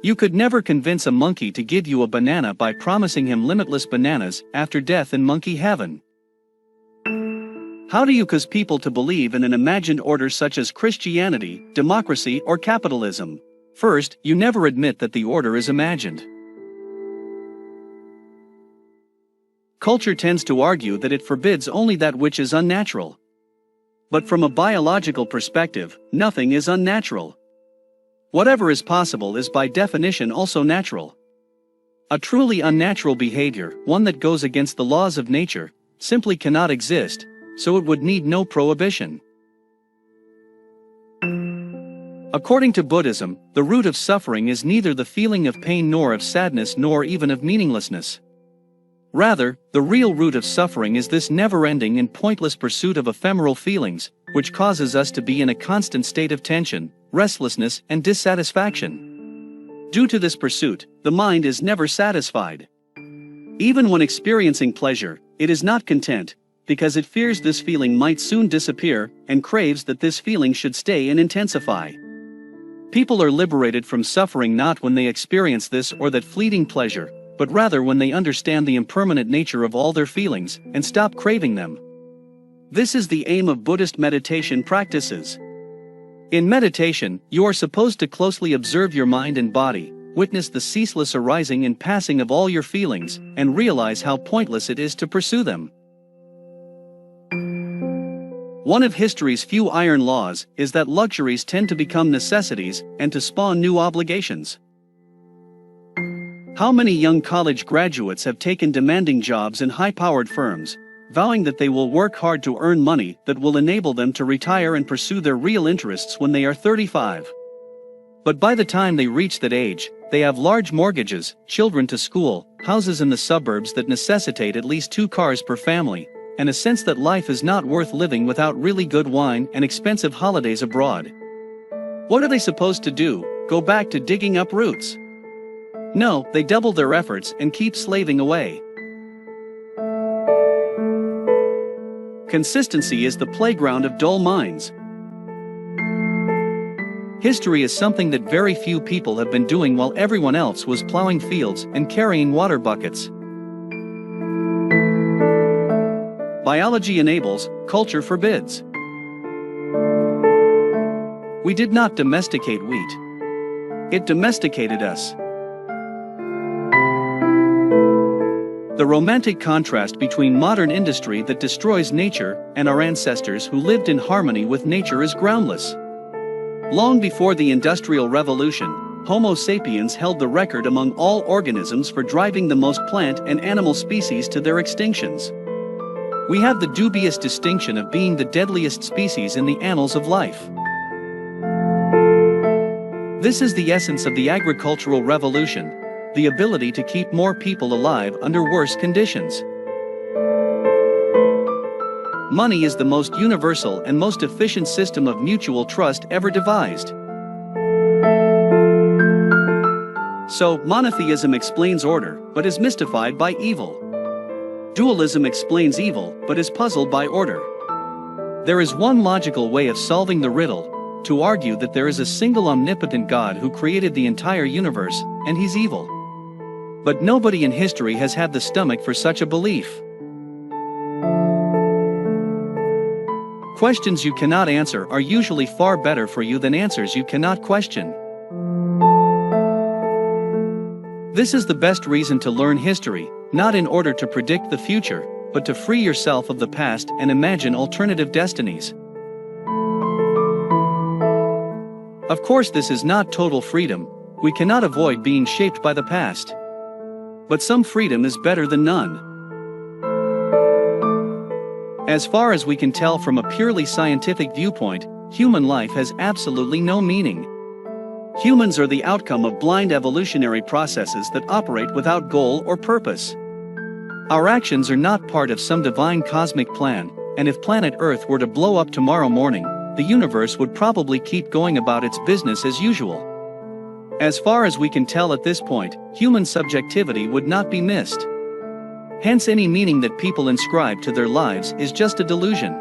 You could never convince a monkey to give you a banana by promising him limitless bananas after death in monkey heaven. How do you cause people to believe in an imagined order such as Christianity, democracy, or capitalism? First, you never admit that the order is imagined. Culture tends to argue that it forbids only that which is unnatural. But from a biological perspective, nothing is unnatural. Whatever is possible is by definition also natural. A truly unnatural behavior, one that goes against the laws of nature, simply cannot exist, so it would need no prohibition. According to Buddhism, the root of suffering is neither the feeling of pain nor of sadness nor even of meaninglessness. Rather, the real root of suffering is this never-ending and pointless pursuit of ephemeral feelings, which causes us to be in a constant state of tension, restlessness, and dissatisfaction. Due to this pursuit, the mind is never satisfied. Even when experiencing pleasure, it is not content, because it fears this feeling might soon disappear, and craves that this feeling should stay and intensify. People are liberated from suffering not when they experience this or that fleeting pleasure, but rather when they understand the impermanent nature of all their feelings, and stop craving them. This is the aim of Buddhist meditation practices. In meditation, you are supposed to closely observe your mind and body, witness the ceaseless arising and passing of all your feelings, and realize how pointless it is to pursue them. One of history's few iron laws is that luxuries tend to become necessities and to spawn new obligations. How many young college graduates have taken demanding jobs in high-powered firms, vowing that they will work hard to earn money that will enable them to retire and pursue their real interests when they are 35? But by the time they reach that age, they have large mortgages, children to school, houses in the suburbs that necessitate at least 2 cars per family, and a sense that life is not worth living without really good wine and expensive holidays abroad. What are they supposed to do? Go back to digging up roots? No, they double their efforts and keep slaving away. Consistency is the playground of dull minds. History is something that very few people have been doing while everyone else was plowing fields and carrying water buckets. Biology enables, culture forbids. We did not domesticate wheat. It domesticated us. The romantic contrast between modern industry that destroys nature and our ancestors who lived in harmony with nature is groundless. Long before the Industrial Revolution, Homo sapiens held the record among all organisms for driving the most plant and animal species to their extinctions. We have the dubious distinction of being the deadliest species in the annals of life. This is the essence of the agricultural revolution, the ability to keep more people alive under worse conditions. Money is the most universal and most efficient system of mutual trust ever devised. So, monotheism explains order, but is mystified by evil. Dualism explains evil, but is puzzled by order. There is one logical way of solving the riddle, to argue that there is a single omnipotent God who created the entire universe, and he's evil. But nobody in history has had the stomach for such a belief. Questions you cannot answer are usually far better for you than answers you cannot question. This is the best reason to learn history, not in order to predict the future, but to free yourself of the past and imagine alternative destinies. Of course, this is not total freedom. We cannot avoid being shaped by the past. But some freedom is better than none. As far as we can tell from a purely scientific viewpoint, human life has absolutely no meaning. Humans are the outcome of blind evolutionary processes that operate without goal or purpose. Our actions are not part of some divine cosmic plan, and if planet Earth were to blow up tomorrow morning, the universe would probably keep going about its business as usual. As far as we can tell at this point, human subjectivity would not be missed. Hence, any meaning that people inscribe to their lives is just a delusion.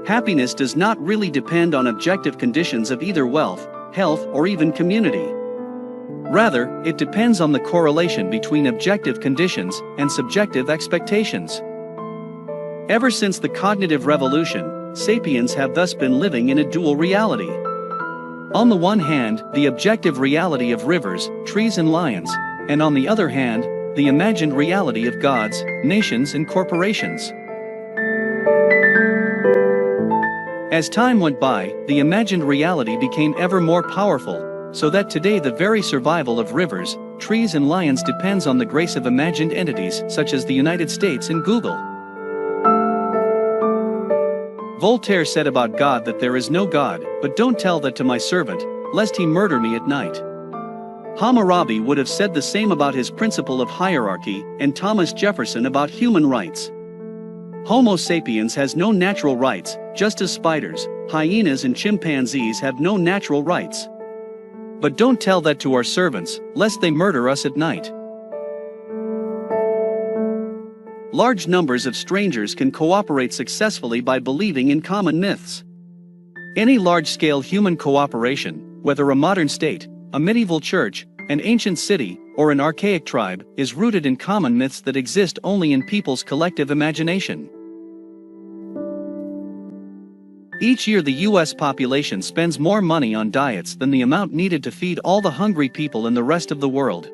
Happiness does not really depend on objective conditions of either wealth, health, or even community. Rather, it depends on the correlation between objective conditions and subjective expectations. Ever since the cognitive revolution, sapiens have thus been living in a dual reality. On the one hand, the objective reality of rivers, trees and lions, and on the other hand, the imagined reality of gods, nations and corporations. As time went by, the imagined reality became ever more powerful, so that today the very survival of rivers, trees and lions depends on the grace of imagined entities such as the United States and Google. Voltaire said about God that there is no God, but don't tell that to my servant, lest he murder me at night. Hammurabi would have said the same about his principle of hierarchy, and Thomas Jefferson about human rights. Homo sapiens has no natural rights, just as spiders, hyenas and chimpanzees have no natural rights. But don't tell that to our servants, lest they murder us at night. Large numbers of strangers can cooperate successfully by believing in common myths. Any large-scale human cooperation, whether a modern state, a medieval church, an ancient city, or an archaic tribe, is rooted in common myths that exist only in people's collective imagination. Each year the US population spends more money on diets than the amount needed to feed all the hungry people in the rest of the world.